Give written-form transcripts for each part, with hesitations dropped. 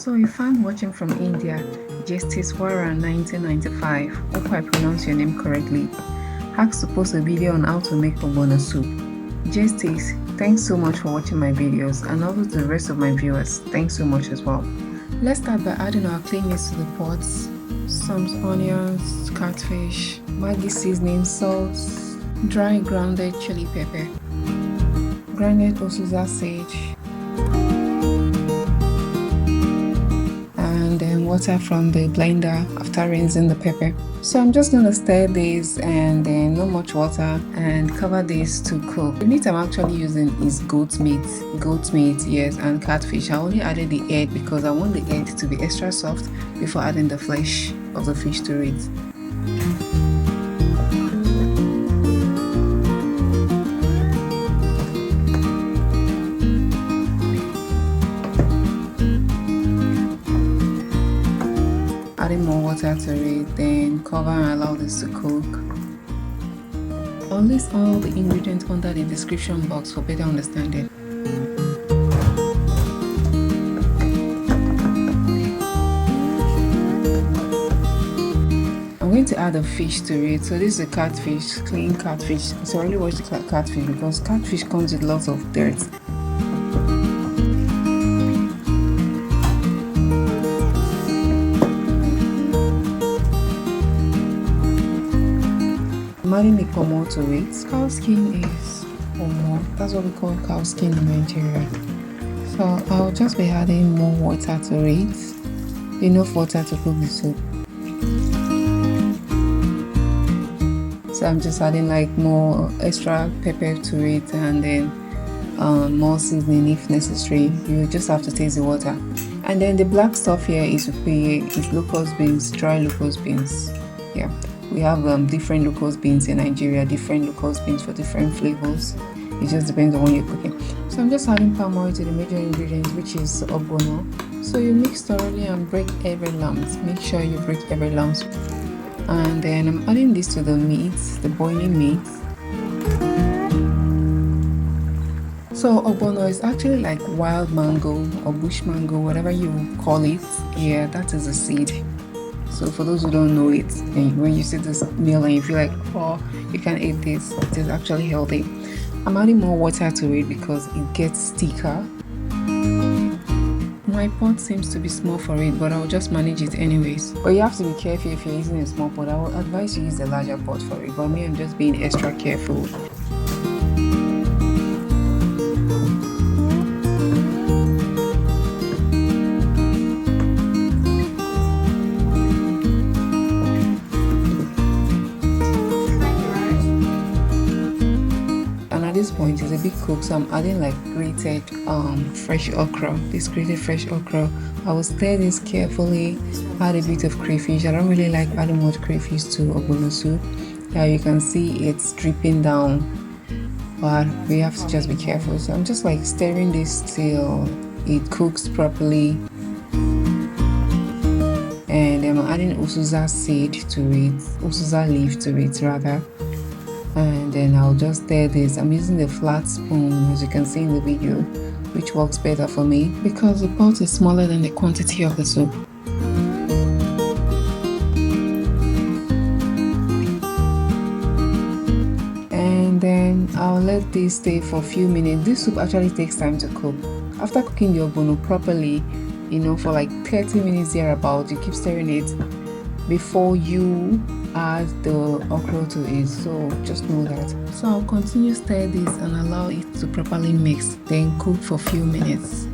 So a fan watching from India, Justice Wara 1995, hope I pronounce your name correctly, asked to post a video on how to make ogbono soup. Justice, thanks so much for watching my videos, and also to the rest of my viewers, thanks so much as well. Let's start by adding our clean meats to the pots, some onions, catfish, Maggi seasoning, salt, dry grounded chili pepper, grounded Uziza sage, and then water from the blender after rinsing the pepper. So I'm just going to stir this and then not much water and cover this to cook. The meat I'm actually using is goat meat, yes, and catfish. I only added the egg because I want the egg to be extra soft before adding the flesh of the fish to it. Adding more water to it, then cover and allow this to cook. I'll list all the ingredients under the description box for better understanding. I'm going to add the fish to it. So this is a catfish, clean catfish. So I really watch the catfish because catfish comes with lots of dirt. I'm adding the pomo to it. Cow skin is pomo. That's what we call cow skin in Nigeria. So I'll just be adding more water to it. Enough water to cook the soup. So I'm just adding like more extra pepper to it and then more seasoning if necessary. You just have to taste the water. And then the black stuff here is locust beans, dry locust beans. Yeah. We have different locust beans in Nigeria, different locust beans for different flavors. It just depends on what you're cooking. So I'm just adding palm oil to the major ingredients, which is ogbono. So you mix thoroughly and break every lump. Make sure you break every lump. And then I'm adding this to the meat, the boiling meat. So ogbono is actually like wild mango or bush mango, whatever you call it. Yeah, that is a seed. So for those who don't know it, when you see this meal and you feel like, oh, you can eat this, it is actually healthy. I'm adding more water to it because it gets thicker. My pot seems to be small for it, but I'll just manage it anyways. But you have to be careful if you're using a small pot. I would advise you use a larger pot for it, but me, I'm just being extra careful. This point is a bit cooked, so I'm adding like grated fresh okra. This grated fresh okra, I will stir this carefully. Add a bit of crayfish. I don't really like adding much crayfish to ogbono soup. Yeah, you can see it's dripping down, but we have to just be careful. So I'm just like stirring this till it cooks properly, and I'm adding Uziza seed to it, Uziza leaf to it rather. And then I'll just stir this. I'm using the flat spoon, as you can see in the video, which works better for me because the pot is smaller than the quantity of the soup. And then I'll let this stay for a few minutes. This soup actually takes time to cook. After cooking the ogbono properly, for like 30 minutes thereabout, you keep stirring it before you add the okra to it, so just know that. So I'll continue stir this and allow it to properly mix, then cook for a few minutes.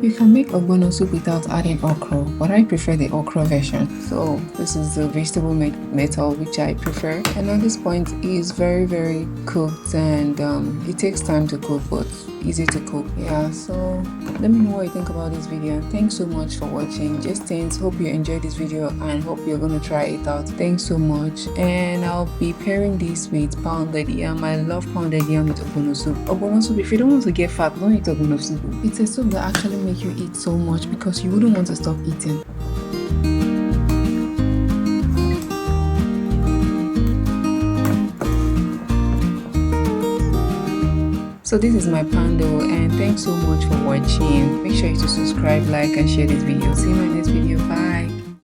You can make ogbono soup without adding okra, but I prefer the okra version. So this is the vegetable method which I prefer. And at this point, it is very cooked, and it takes time to cook, but easy to cook. Yeah, so let me know what you think about this video. Thanks so much for watching. Just things, hope you enjoyed this video and hope you're gonna try it out. Thanks so much. And I'll be pairing this with pounded yam. I love pounded yam with ogbono soup. Ogbono soup, if you don't want to get fat, don't eat ogbono soup. It's a soup that actually make you eat so much because you wouldn't want to stop eating. So this is my pando, and thanks so much for watching. Make sure you to subscribe, like and share this video. See you in my next video. Bye.